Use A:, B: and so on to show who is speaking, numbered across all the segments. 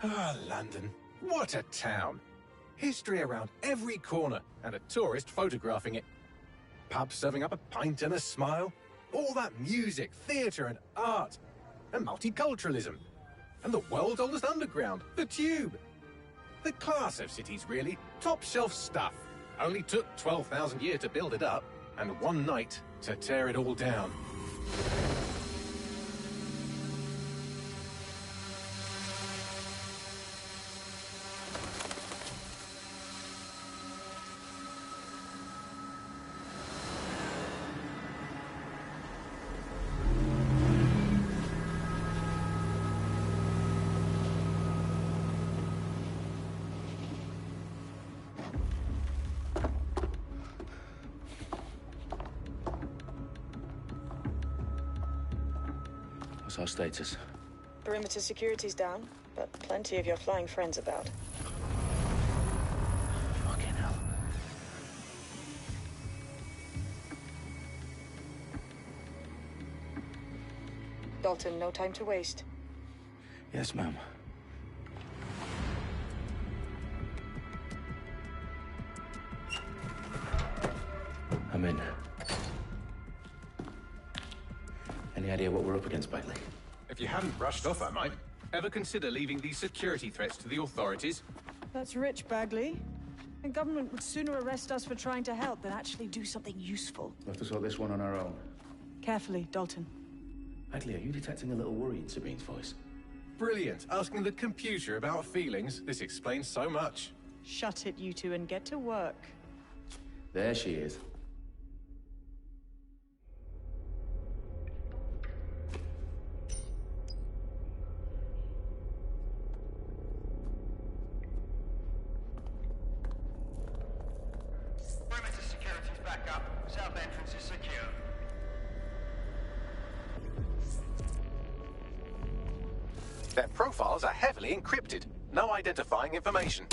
A: Ah, London. What a town. History around every corner, and a tourist photographing it. Pubs serving up a pint and a smile. All that music, theatre and art. And multiculturalism. And the world's oldest underground, the Tube. The class of cities, really. Top shelf stuff. Only took 12,000 years to build it up, and one night to tear it all down.
B: What's our status?
C: Perimeter security's down, but plenty of your flying friends about.
B: Fucking hell.
C: Dalton, no time to waste.
B: Yes, ma'am. I'm in. Any idea what we're up against, Bagley?
A: If you hadn't brushed off, I might. Ever consider leaving these security threats to the authorities?
C: That's rich, Bagley. The government would sooner arrest us for trying to help than actually do something useful.
B: We'll have to sort this one on our own.
C: Carefully, Dalton.
B: Bagley, are you detecting a little worry in Sabine's voice?
A: Brilliant. Asking the computer about feelings. This explains so much.
C: Shut it, you two, and get to work.
B: There she is.
D: Perimeter security's back up. South entrance is secure.
A: Their profiles are heavily encrypted. No identifying information.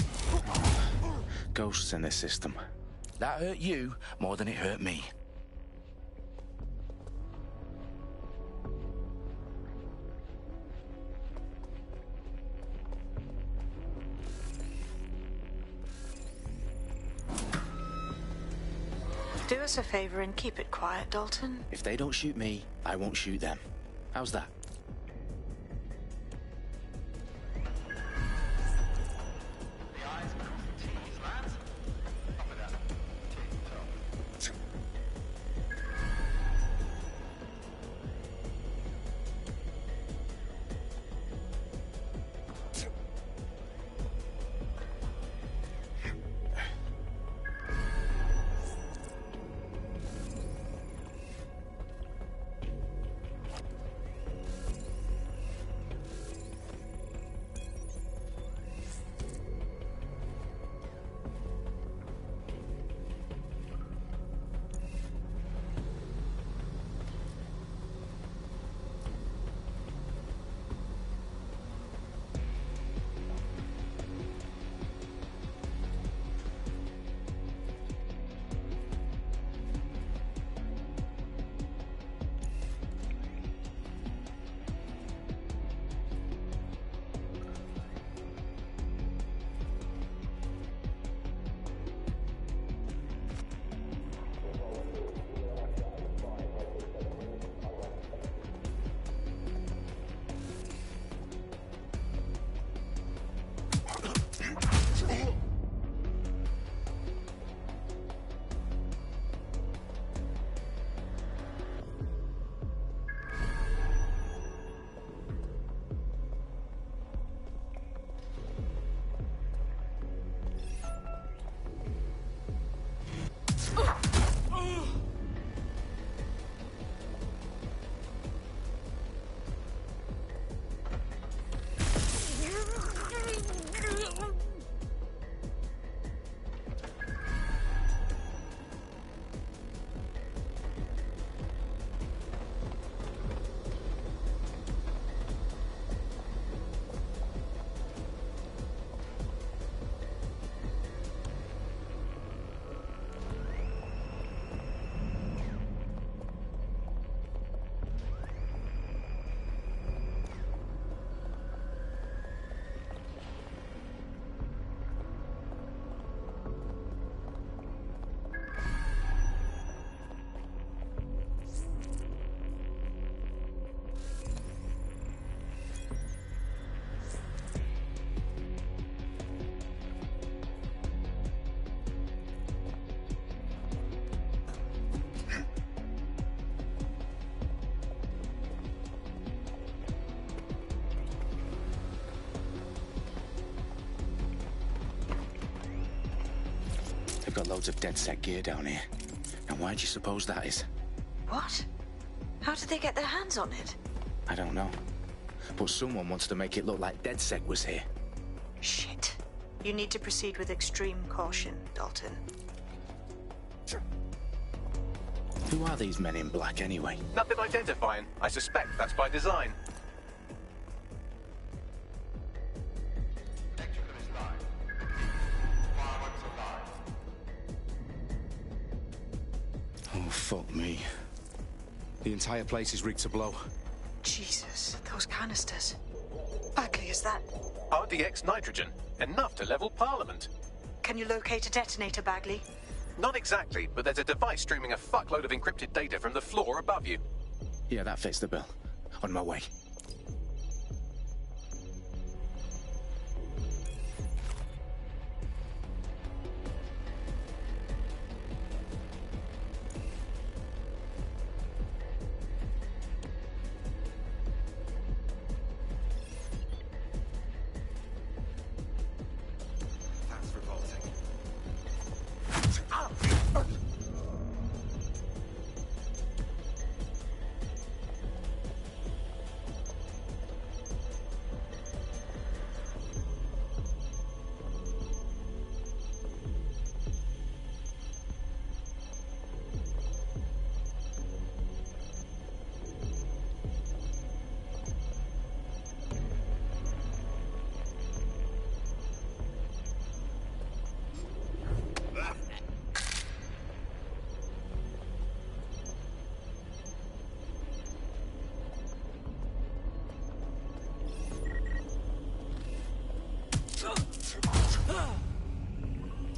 B: Ghosts in this system. That hurt you more than it hurt me.
C: Do us a favor and keep it quiet, Dalton.
B: If they don't shoot me, I won't shoot them. How's that?
D: The eyes across the T's, lads. Top of that. Tick-tock.
B: got loads of DedSec gear down here. And why do you suppose that is?
E: What? How did they get their hands on it?
B: I don't know. But someone wants to make it look like DedSec was here.
E: Shit. You need to proceed with extreme caution, Dalton.
B: Who are these men in black anyway?
A: Nothing identifying. I suspect that's by design.
D: Electrical is live. Fireworks are live.
B: Oh, fuck me. The entire place is rigged to blow.
E: Jesus, those canisters. Bagley, is that...
A: RDX nitrogen. Enough to level Parliament.
E: Can you locate a detonator, Bagley?
A: Not exactly, but there's a device streaming a fuckload of encrypted data from the floor above you.
B: Yeah, that fits the bill. On my way.
A: That's revolting.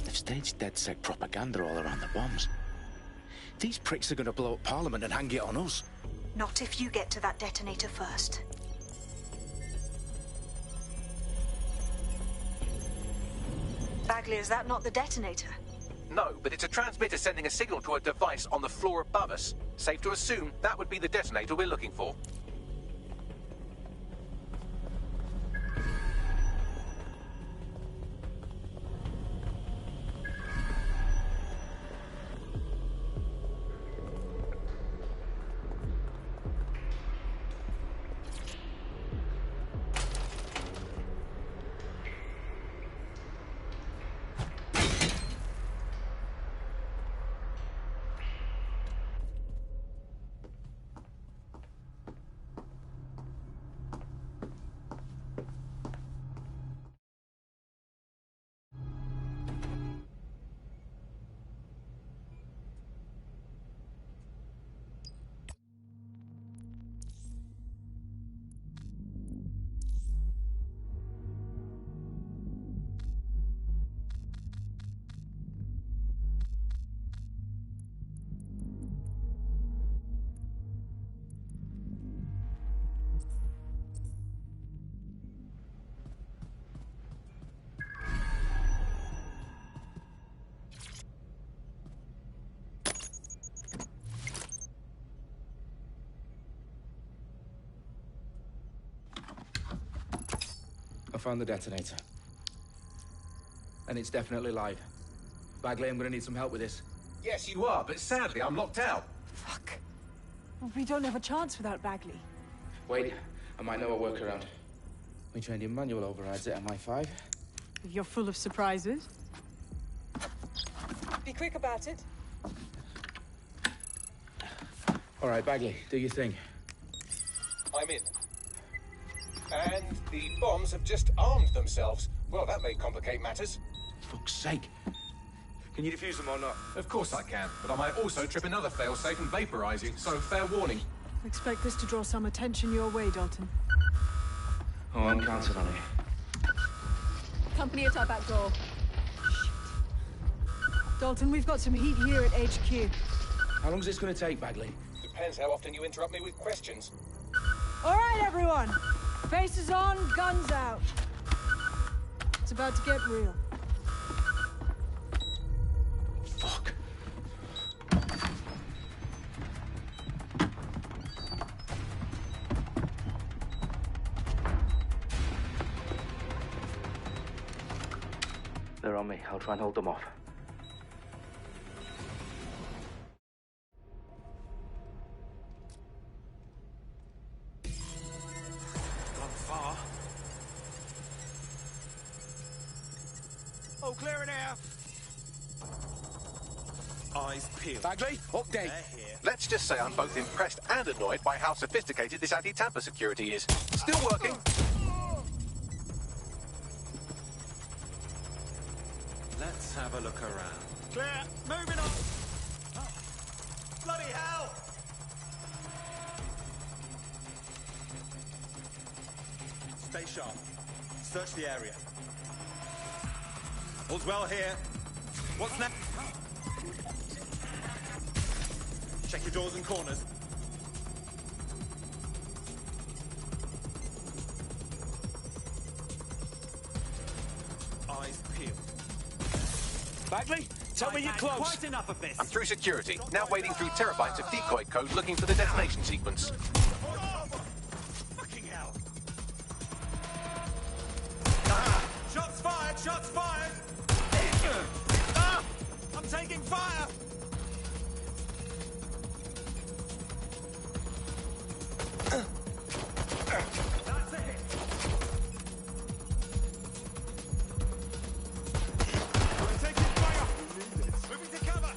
B: They've staged DedSec propaganda all around the bombs. These pricks are going to blow up Parliament and hang it on us.
E: Not if you get to that detonator first. Bagley, is that not the detonator?
A: No, but it's a transmitter sending a signal to a device on the floor above us. Safe to assume that would be the detonator we're looking for.
B: I found the detonator. And it's definitely live. Bagley, I'm gonna need some help with this.
A: Yes, you are, but sadly I'm locked out.
C: Fuck. We don't have a chance without Bagley.
B: Wait, I might know a workaround. We trained in manual overrides at MI5.
C: You're full of surprises. Be quick about it.
B: All right, Bagley, do your thing.
A: I'm in. And the bombs have just armed themselves. Well, that may complicate matters.
B: Fuck's sake. Can you defuse them or not?
A: Of course I can, but I might also trip another failsafe and vaporize you, so fair warning.
C: Expect this to draw some attention your way, Dalton.
B: Oh, I'm counting on it.
C: Company at our back door. Shit. Dalton, we've got some heat here at HQ.
B: How long's this gonna take, Bagley?
A: Depends how often you interrupt me with questions.
C: All right, everyone. Faces on, guns out. It's about to get real.
B: Fuck. They're on me. I'll try and hold them off.
F: All clear in here. Eyes peeled.
B: Bagley, update.
F: They're here.
A: Let's just say I'm both impressed and annoyed by how sophisticated this anti-tamper security is. Still working.
F: Let's have a look around. Clear. Moving on. Oh. Bloody hell! Stay sharp. Search the area. All's well here. What's next? Check your doors and corners. Eyes peeled.
B: Bagley, tell me you're close.
F: Quite enough of this.
A: I'm through security, now wading through terabytes of decoy code looking for the detonation sequence.
F: Oh, fucking hell. Shots fired! Shots fired! I'm taking fire! That's a hit. I'm taking fire! Moving to cover!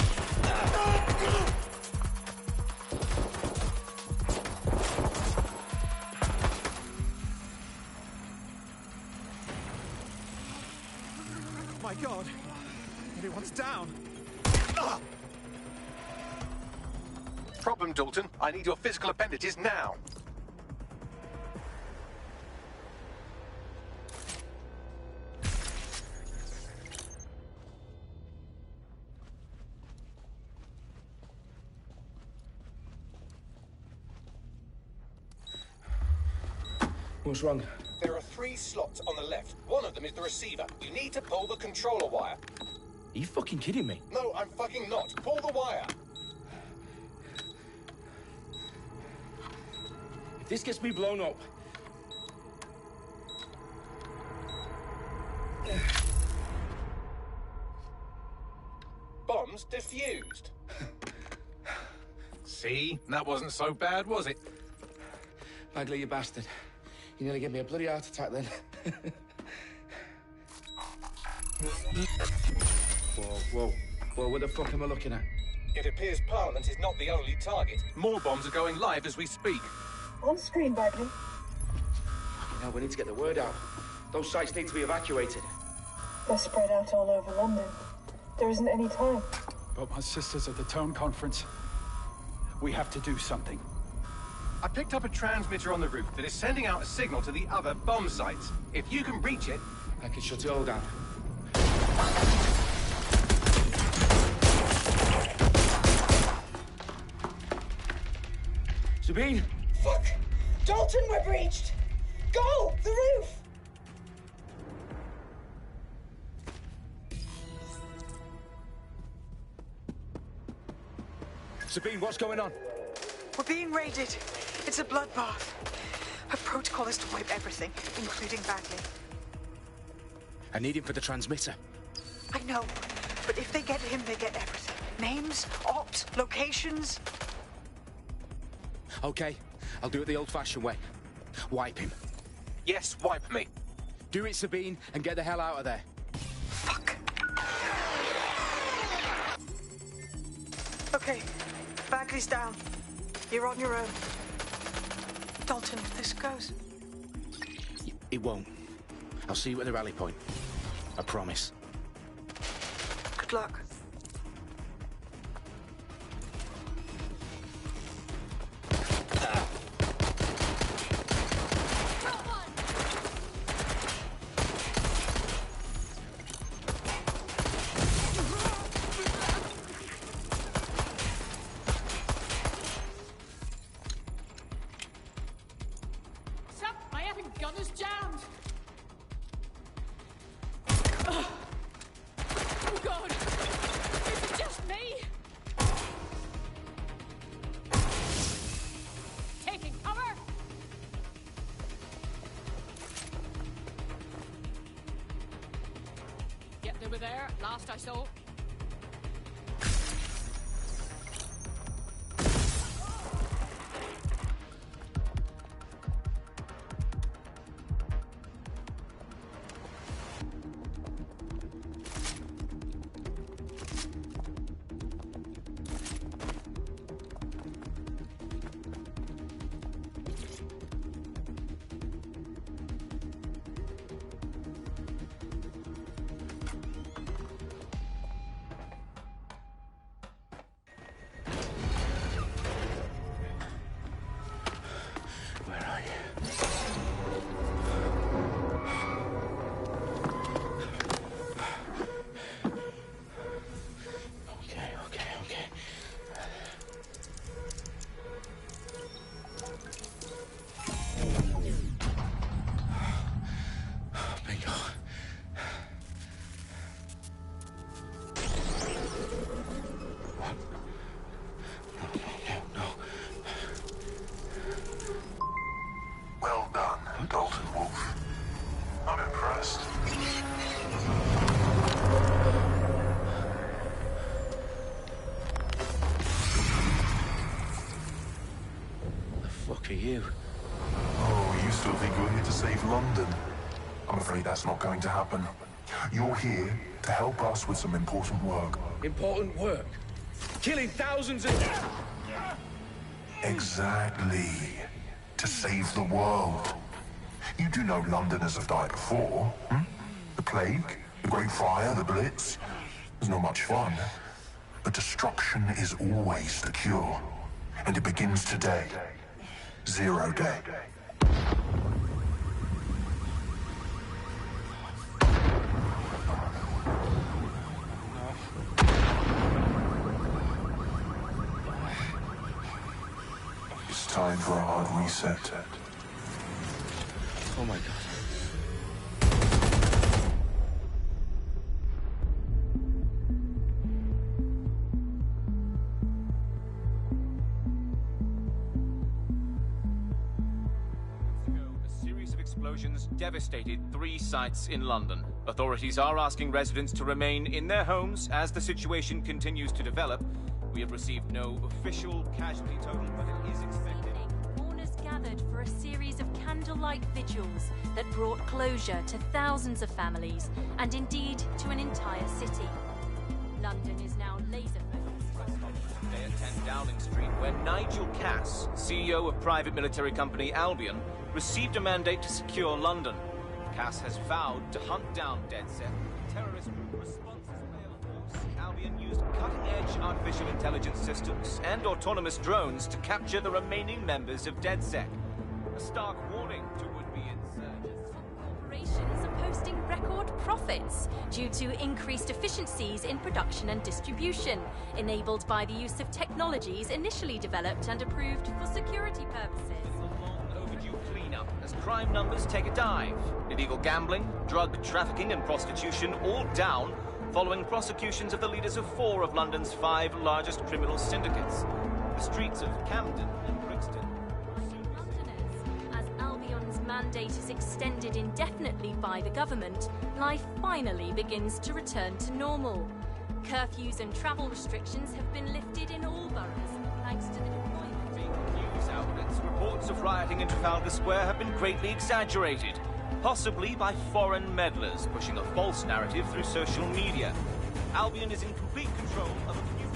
F: My God! Everyone's down!
A: Problem, Dalton. I need your physical appendages now.
B: What's wrong?
A: There are 3 slots on the left. One of them is the receiver. You need to pull the controller wire.
B: Are you fucking kidding me?
A: No, I'm fucking not. Pull the wire.
B: If this gets me blown up...
A: Bombs defused. See? That wasn't so bad, was it?
B: Bagley, you bastard. You nearly gave me a bloody heart attack then. Whoa. What the fuck am I looking at?
A: It appears Parliament is not the only target. More bombs are going live as we speak.
G: On screen, Bagley.
B: Now we need to get the word out. Those sites need to be evacuated.
G: They're spread out all over London. There isn't any time.
H: But my sister's at the town conference. We have to do something.
A: I picked up a transmitter on the roof that is sending out a signal to the other bomb sites. If you can reach it...
B: I can shut it all down. Sabine!
G: Fuck! Dalton, we're breached! Go! The roof!
B: Sabine, what's going on?
E: We're being raided. It's a bloodbath. Her protocol is to wipe everything, including Bagley.
B: I need him for the transmitter.
E: I know, but if they get him, they get everything. Names, opt, locations.
B: Okay, I'll do it the old-fashioned way. Wipe him.
A: Yes, wipe me.
B: Do it, Sabine, and get the hell out of there.
E: Fuck. Okay, Bagley's down. You're on your own. Dalton, if this goes...
B: It won't. I'll see you at the rally point. I promise.
E: Good luck.
C: There, last I saw.
B: Where are you? Okay. Bingo. What? No.
I: Well done, Dalton Wolf. I'm impressed.
B: The fuck are you?
I: Oh, you still think you're here to save London? I'm afraid that's not going to happen. You're here to help us with some important work.
B: Important work? Killing thousands of...
I: Exactly. To save the world. You do know Londoners have died before, hmm? The plague, the Great Fire, the Blitz. It's not much fun. But destruction is always the cure. And it begins today. 0 day. It's time for a hard reset.
B: Oh my God.
J: Explosions devastated 3 sites in London. Authorities are asking residents to remain in their homes as the situation continues to develop. We have received no official casualty total, but it is expected.
K: Mourners gathered for a series of candlelight vigils that brought closure to thousands of families and indeed to an entire city. London is now laser-focused.
J: Today at 10 Dowling Street, where Nigel Cass, CEO of private military company Albion, received a mandate to secure London. Cass has vowed to hunt down DedSec. Terrorist responses force. Albion used cutting-edge artificial intelligence systems and autonomous drones to capture the remaining members of DedSec. A stark warning to would-be insurgents.
K: Corporations are posting record profits due to increased efficiencies in production and distribution, enabled by the use of technologies initially developed and approved for security purposes.
J: Cleanup as crime numbers take a dive. Illegal gambling, drug trafficking and prostitution all down following prosecutions of the leaders of 4 of London's 5 largest criminal syndicates. The streets of Camden and Brixton.
K: Londoners, as Albion's mandate is extended indefinitely by the government, life finally begins to return to normal. Curfews and travel restrictions have been lifted in all boroughs thanks to the deployment.
J: News outlets, reports of rioting in Trafalgar Square have been greatly exaggerated, possibly by foreign meddlers pushing a false narrative through social media. Albion is in complete control of a new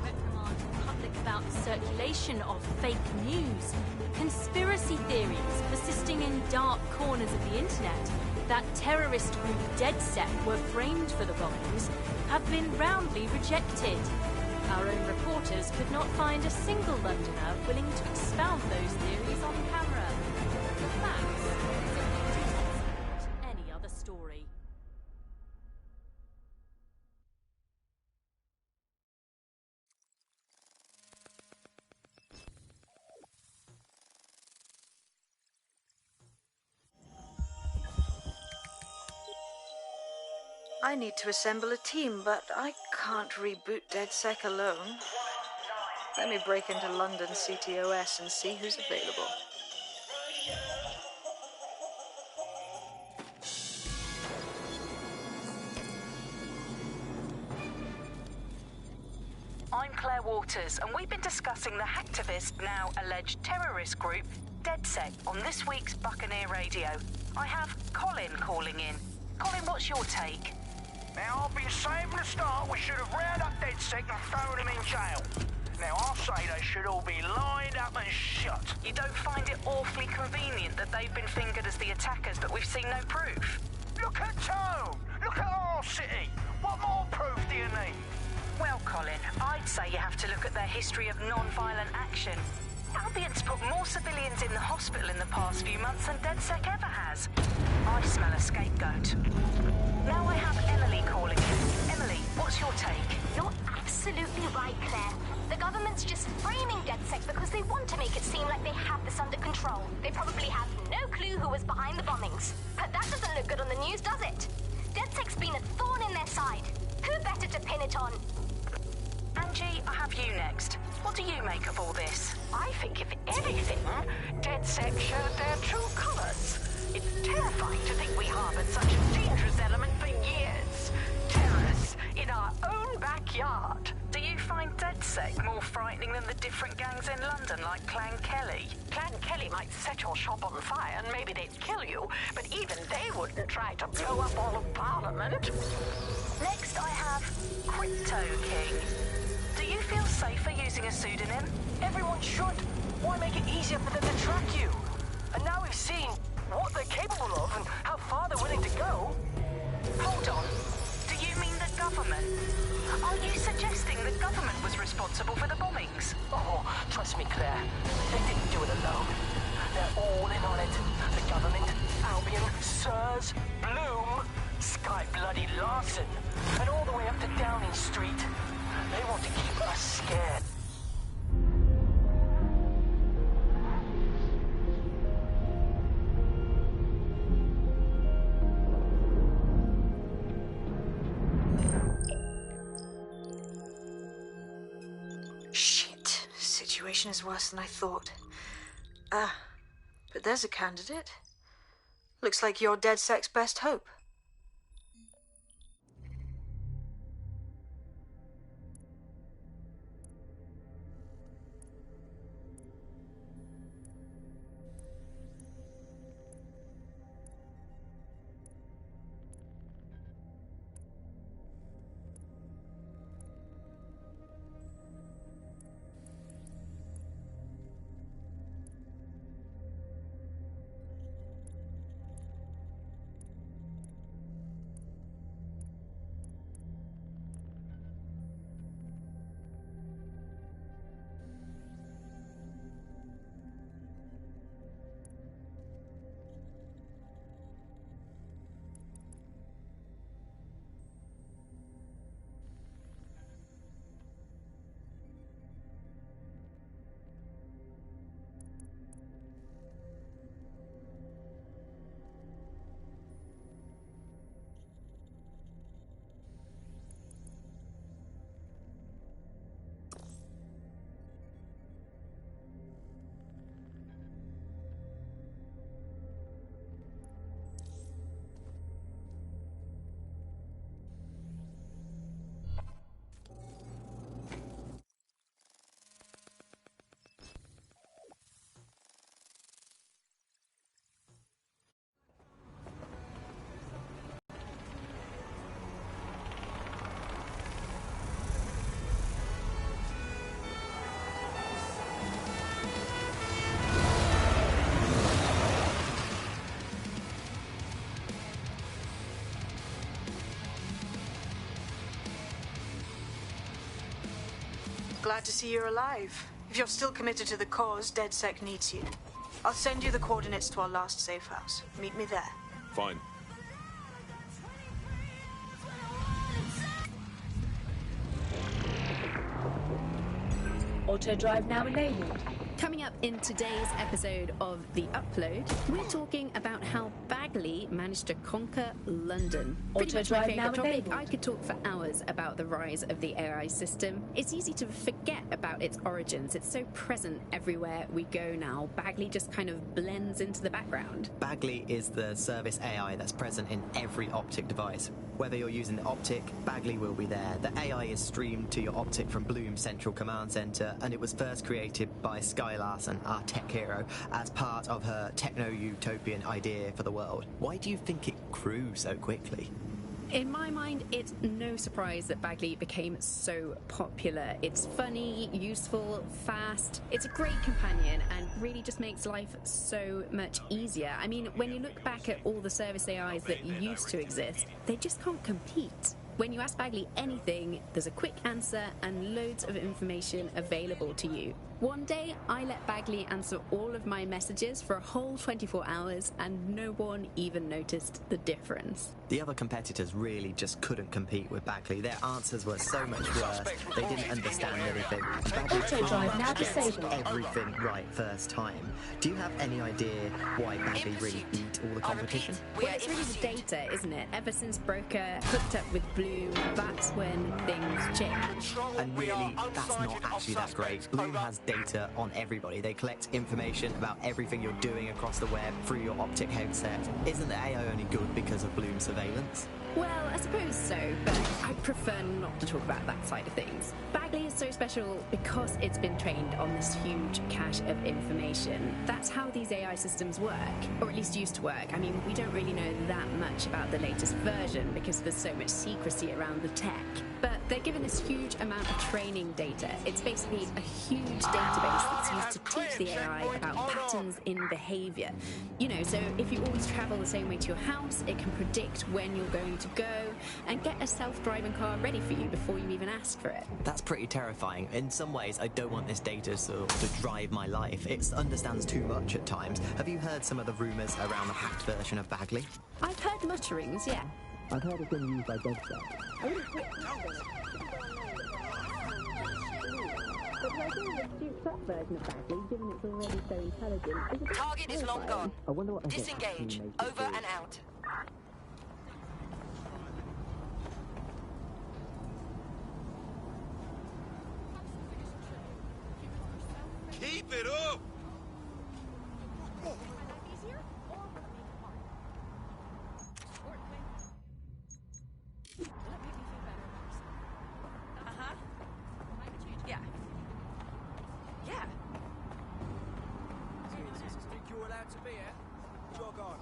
K: reprimand the public about the circulation of fake news, conspiracy theories persisting in dark corners of the internet that terrorist group DedSec were framed for the bombings have been roundly rejected. Our own reporters could not find a single Londoner willing to expound those theories on camera. The facts simply support any other story.
E: I need to assemble a team, but I can't reboot DedSec alone. Let me break into London CTOS and see who's available.
L: I'm Claire Waters, and we've been discussing the hacktivist, now alleged terrorist group, DedSec, on this week's Buccaneer Radio. I have Colin calling in. Colin, what's your take?
M: Now, I've been saying from the start we should have rounded up DedSec and thrown them in jail. Now, I'll say they should all be lined up and shot.
L: You don't find it awfully convenient that they've been fingered as the attackers, but we've seen no proof?
M: Look at Tone! Look at our city! What more proof do you need?
L: Well, Colin, I'd say you have to look at their history of non-violent action. Albion's put more civilian civilians in the hospital in the past few months than DedSec ever has. I smell a scapegoat. Now I have Emily calling in. Emily, what's your take?
N: You're absolutely right, Claire. The government's just framing DedSec because they want to make it seem like they have this under control. They probably have no clue who was behind the bombings. But that doesn't look good on the news, does it? DedSec's been a thorn in their side. Who better to pin it on?
L: Angie, I have you next. What do you make of all this?
M: I think, if anything, DedSec showed their true colors. It's terrifying to think we harbored such a dangerous element for years. Terrorists in our own backyard.
L: Do you find DedSec more frightening than the different gangs in London, like Clan Kelly?
M: Clan Kelly might set your shop on fire and maybe they'd kill you, but even they wouldn't try to blow up all of Parliament.
L: Next, I have Crypto King. Do you feel safer using a pseudonym?
M: Everyone should. Why make it easier for them to track you? And now we've seen what they're capable of and how far they're willing to go.
L: Hold on. Do you mean the government? Are you suggesting the government was responsible for the bombings?
M: Oh, trust me, Claire. They didn't do it alone. They're all in on it. The government, Albion, Sirs, Bloom, Sky Bloody Larson, and all the way up to Downing Street. They want to keep us scared.
E: Shit. Situation is worse than I thought. But there's a candidate. Looks like you're DedSec's best hope. Glad to see you're alive. If you're still committed to the cause, DedSec needs you. I'll send you the coordinates to our last safe house. Meet me there.
O: Fine.
P: Auto drive now enabled. Coming up in today's episode of The Upload, we're talking about how Bagley managed to conquer London. Pretty much my favourite topic. I could talk for hours about the rise of the AI system. It's easy to forget about its origins. It's so present everywhere we go now. Bagley just kind of blends into the background.
Q: Bagley is the service AI that's present in every Optic device. Whether you're using the Optic, Bagley will be there. The AI is streamed to your Optic from Bloom's Central Command Center, and it was first created by Sky Larson, our tech hero, as part of her techno-utopian idea for the world. Why do you think it grew so quickly?
P: In my mind, it's no surprise that Bagley became so popular. It's funny, useful, fast. It's a great companion and really just makes life so much easier. I mean, when you look back at all the service AIs that used to exist, they just can't compete. When you ask Bagley anything, there's a quick answer and loads of information available to you. One day, I let Bagley answer all of my messages for a whole 24 hours, and no one even noticed the difference.
Q: The other competitors really just couldn't compete with Bagley. Their answers were so much worse. They didn't understand anything. Bagley can't get everything right first time. Do you have any idea why Bagley really beat all the competition?
P: Well, it's really the data, isn't it? Ever since Broker hooked up with Bloom, that's when things changed.
Q: And really, that's not actually that great. Bloom has data on everybody. They collect information about everything you're doing across the web through your optic headset. Isn't the AI only good because of Bloom's surveillance?
P: Well, I suppose so, but I prefer not to talk about that side of things. Bagley is so special because it's been trained on this huge cache of information. That's how these AI systems work, or at least used to work. I mean, we don't really know that much about the latest version because there's so much secrecy around the tech. But they're given this huge amount of training data. It's basically a huge database that's used to teach the AI about patterns in behavior. You know, so if you always travel the same way to your house, it can predict when you're going to go and get a self-driving car ready for you before you even ask for it.
Q: That's pretty terrifying. In some ways, I don't want this data to drive my life. It understands too much at times. Have you heard some of the rumours around the hacked version of Bagley?
P: I've heard mutterings, yeah.
Q: I've heard it's been used by DedSec.
P: I wouldn't put but the idea of a souped-up version of Bagley, given it's already so intelligent, is
M: Target is long gone.
Q: I wonder what
M: Disengage. Over and out.
F: Keep it up!
M: Yeah. Yeah.
O: Think you're allowed to be here? Jog on.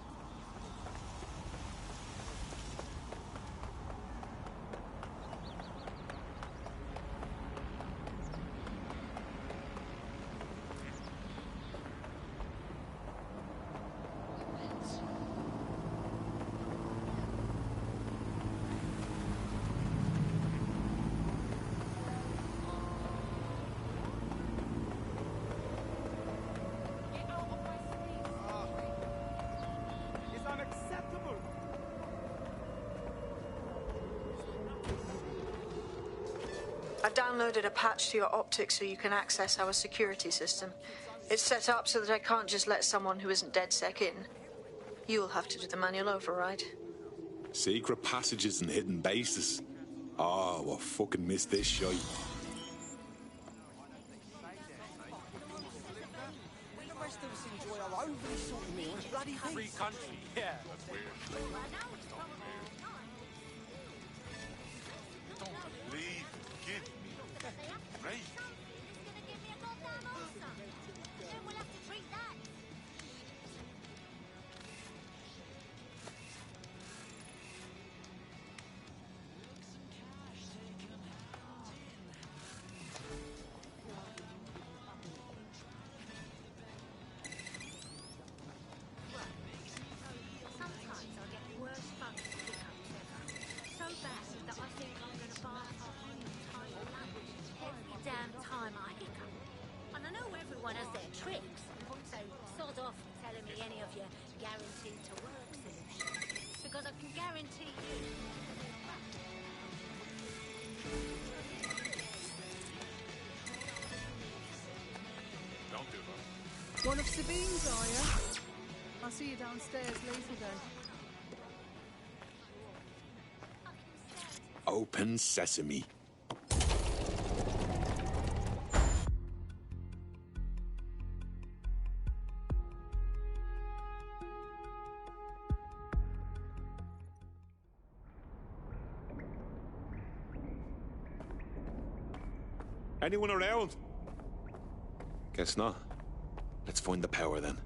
E: I've downloaded a patch to your optics so you can access our security system. It's set up so that I can't just let someone who isn't DedSec in. You'll have to do the manual override.
R: Secret passages and hidden bases. Oh, I fucking missed this shite.
O: The rest of us enjoy our overly salty meals, bloody free country, yeah. That's weird.
F: Don't believe. Give me. Great.
C: One of Sabine's, are you? I'll see you downstairs later then.
R: Open sesame. Anyone around? Guess not. Let's find the power then.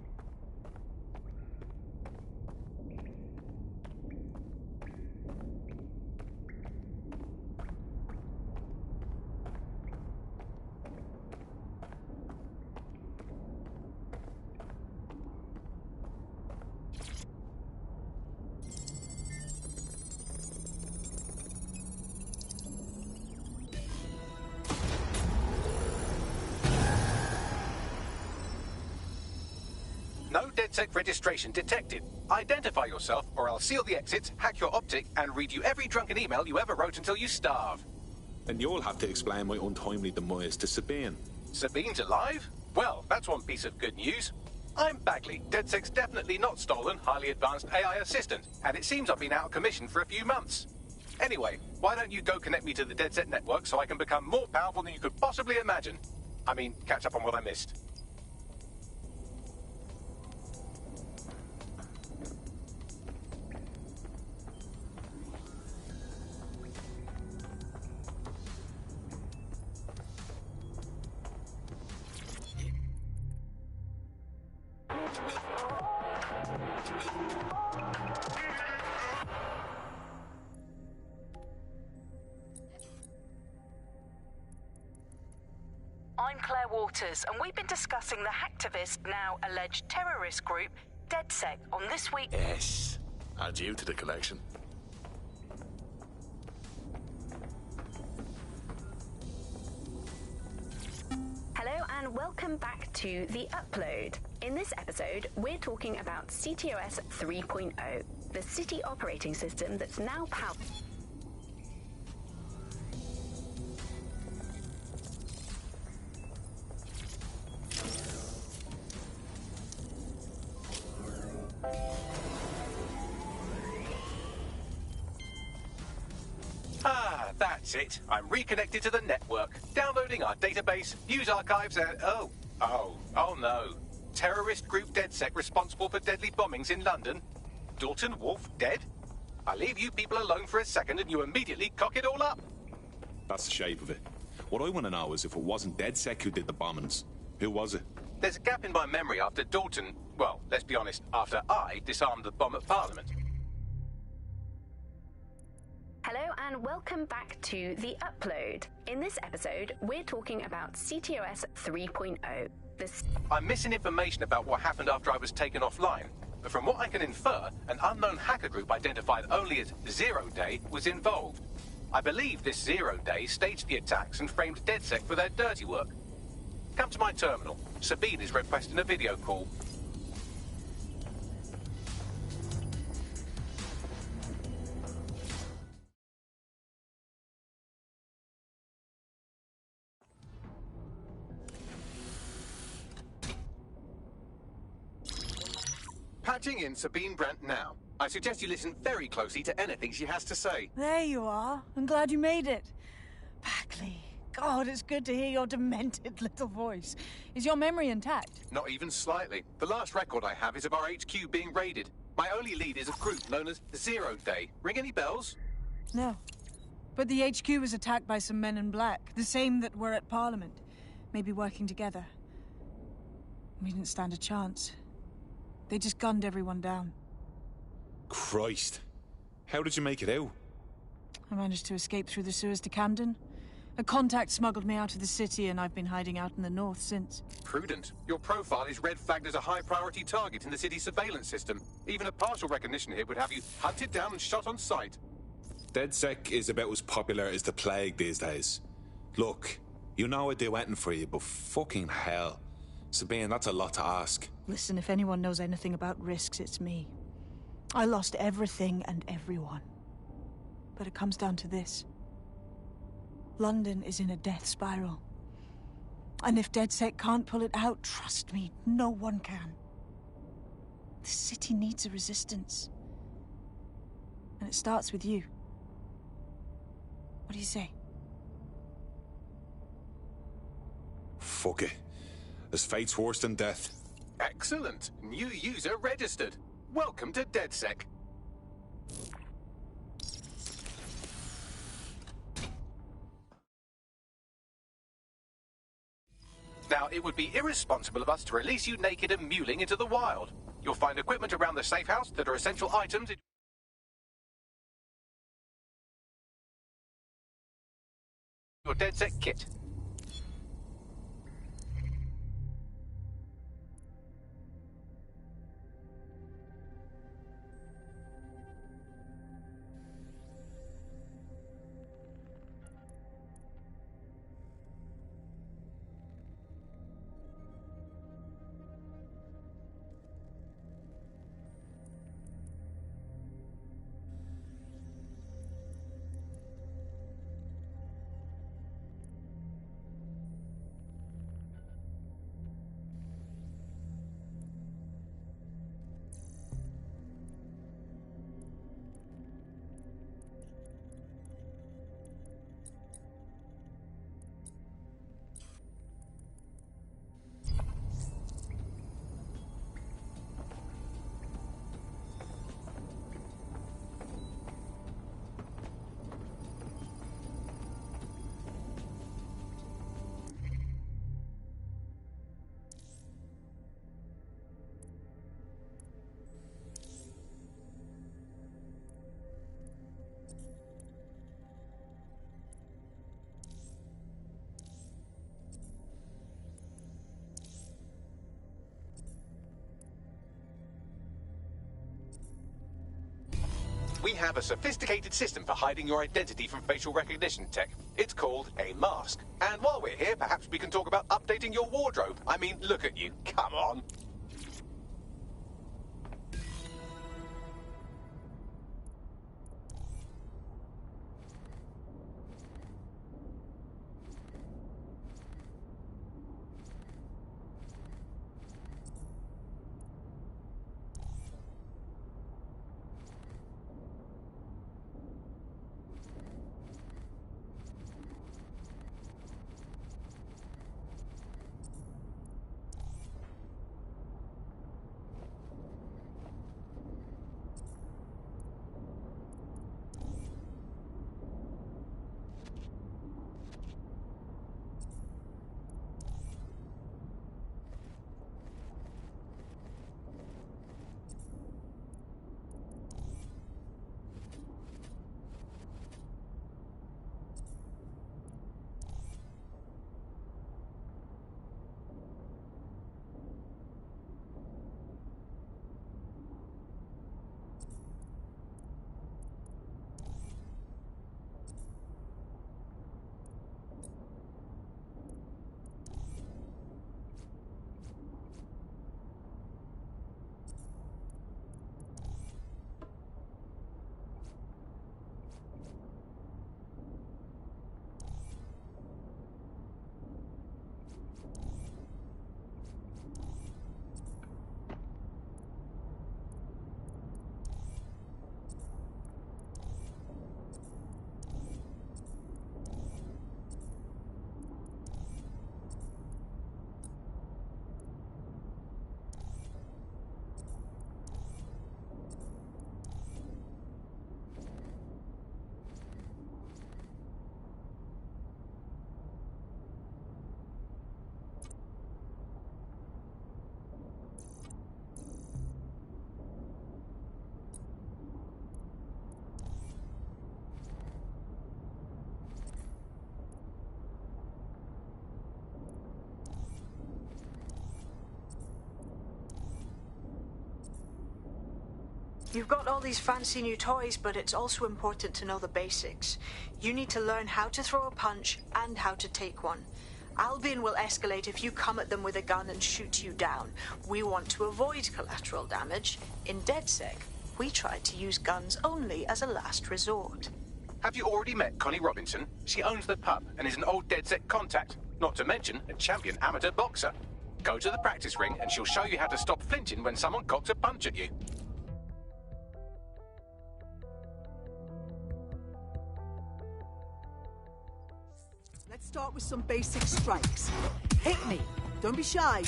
A: DedSec registration detected. Identify yourself, or I'll seal the exits, hack your optic, and read you every drunken email you ever wrote until you starve.
R: And you'll have to explain my untimely demise to Sabine.
A: Sabine's alive? Well, that's one piece of good news. I'm Bagley, DedSec's definitely not stolen, highly advanced AI assistant, and it seems I've been out of commission for a few months. Anyway, why don't you go connect me to the DedSec network so I can become more powerful than you could possibly imagine? I mean, catch up on what I missed.
L: I'm Claire Waters, and we've been discussing the hacktivist, now alleged terrorist group, DedSec, on this week.
S: Yes. Add you to the collection.
P: Hello and welcome back to The Upload. In this episode, we're talking about CTOS 3.0, the city operating system that's now powered.
A: Ah, that's it. I'm reconnected to the network, downloading our database, news archives, and oh no. Terrorist group DedSec responsible for deadly bombings in London. Dalton Wolf dead? I leave you people alone for a second and you immediately cock it all up.
R: That's the shape of it. What I want to know is if it wasn't DedSec who did the bombings, who was it?
A: There's a gap in my memory after Dalton, well, let's be honest, after I disarmed the bomb at Parliament.
P: Hello and welcome back to The Upload. In this episode, we're talking about CTOS 3.0.
A: I'm missing information about what happened after I was taken offline, but from what I can infer, an unknown hacker group identified only as Zero Day was involved. I believe this Zero Day staged the attacks and framed DedSec for their dirty work. Come to my terminal. Sabine is requesting a video call. Patching in Sabine Brandt now. I suggest you listen very closely to anything she has to say.
C: There you are. I'm glad you made it. Bagley. God, it's good to hear your demented little voice. Is your memory intact?
A: Not even slightly. The last record I have is of our HQ being raided. My only lead is a group known as Zero Day. Ring any bells?
C: No. But the HQ was attacked by some men in black, the same that were at Parliament. Maybe working together. We didn't stand a chance. They just gunned everyone down.
R: Christ. How did you make it out?
C: I managed to escape through the sewers to Camden. A contact smuggled me out of the city, and I've been hiding out in the north since.
A: Prudent. Your profile is red flagged as a high-priority target in the city's surveillance system. Even a partial recognition here would have you hunted down and shot on sight.
R: DedSec is about as popular as the plague these days. Look, you know I'd do anything for you, but fucking hell. Sabine, that's a lot to ask.
C: Listen, if anyone knows anything about risks, it's me. I lost everything and everyone. But it comes down to this. London is in a death spiral. And if DedSec can't pull it out, trust me, no one can. The city needs a resistance. And it starts with you. What do you say?
R: Fuck it. As fate's worse than death.
A: Excellent. New user registered. Welcome to DedSec. Now, it would be irresponsible of us to release you naked and mewling into the wild. You'll find equipment around the safe house that are essential items in your DedSec kit. We have a sophisticated system for hiding your identity from facial recognition tech. It's called a mask. And while we're here, perhaps we can talk about updating your wardrobe. I mean, look at you. Come on.
E: You've got all these fancy new toys, but it's also important to know the basics. You need to learn how to throw a punch and how to take one. Albion will escalate if you come at them with a gun and shoot you down. We want to avoid collateral damage. In DedSec, we try to use guns only as a last resort.
A: Have you already met Connie Robinson? She owns the pub and is an old DedSec contact, not to mention a champion amateur boxer. Go to the practice ring and she'll show you how to stop flinching when someone cocks a punch at you.
T: Let's start with some basic strikes. Hit me. Don't be shy.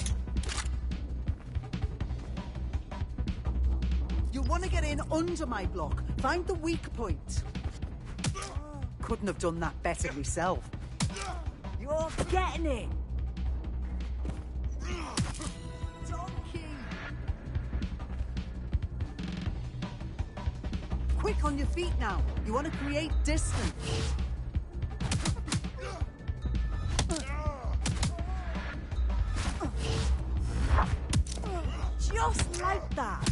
T: You'll want to get in under my block. Find the weak point. Couldn't have done that better myself. You're getting it. Donkey. Quick on your feet now. You want to create distance. Just like that.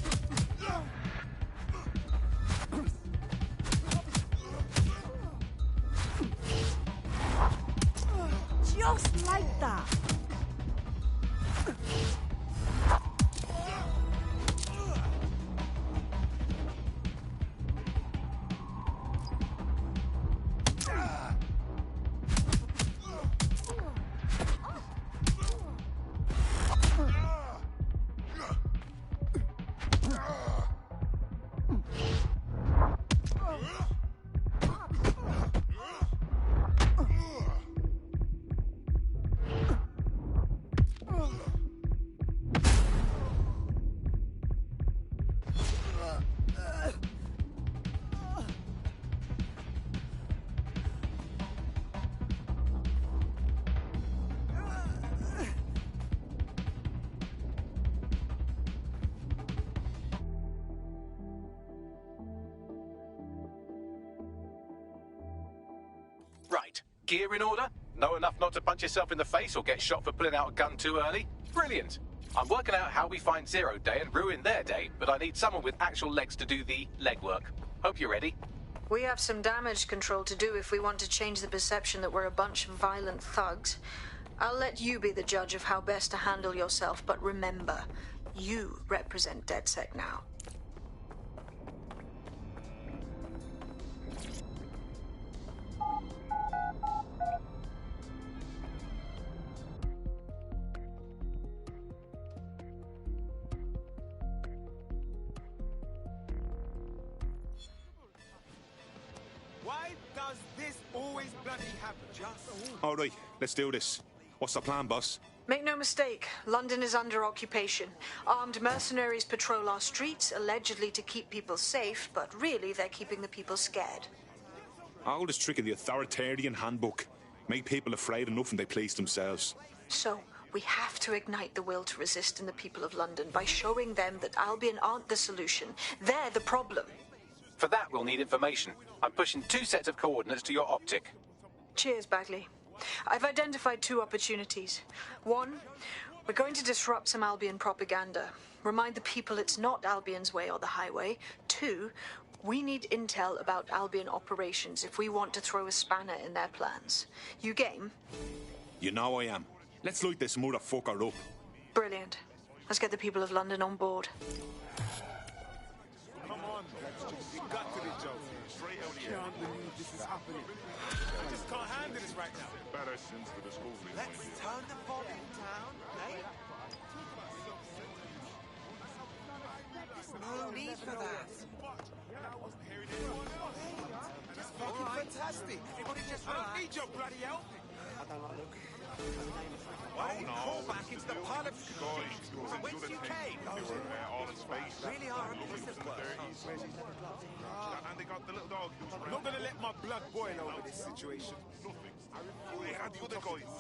T: Just like that.
A: Right, gear in order? Know enough not to punch yourself in the face or get shot for pulling out a gun too early? Brilliant! I'm working out how we find Zero Day and ruin their day, but I need someone with actual legs to do the legwork. Hope you're ready.
E: We have some damage control to do if we want to change the perception that we're a bunch of violent thugs. I'll let you be the judge of how best to handle yourself, but remember, you represent DedSec now.
F: Why does this always bloody happen? Just...
R: All right, let's do this. What's the plan, boss?
E: Make no mistake, London is under occupation. Armed mercenaries patrol our streets, allegedly to keep people safe, but really they're keeping the people scared.
R: Oldest trick in the authoritarian handbook. Make people afraid enough when they police themselves.
E: So, we have to ignite the will to resist in the people of London by showing them that Albion aren't the solution. They're the problem.
A: For that, we'll need information. I'm pushing 2 sets of coordinates to your optic.
E: Cheers, Bagley. I've identified 2 opportunities. 1, we're going to disrupt some Albion propaganda. Remind the people it's not Albion's way or the highway. 2, we need intel about Albion operations if we want to throw a spanner in their plans. You game?
R: You know I am. Let's light this motherfucker up.
E: Brilliant. Let's get the people of London on board.
F: Come on, you got to the joke. Straight out here. I can't believe this is happening. I just can't handle this right now.
I: Better since the discovery.
F: Let's turn the volume down, eh? No need for that. Just fucking fantastic. Everybody just relax. I don't need your bloody help. I don't like looking. Why don't you call back into the pile of shit from whence you came? Really are impressive work.
I: And they got the little dog.
F: I'm not gonna let my blood boil over this situation.
I: Nothing. And the other guys.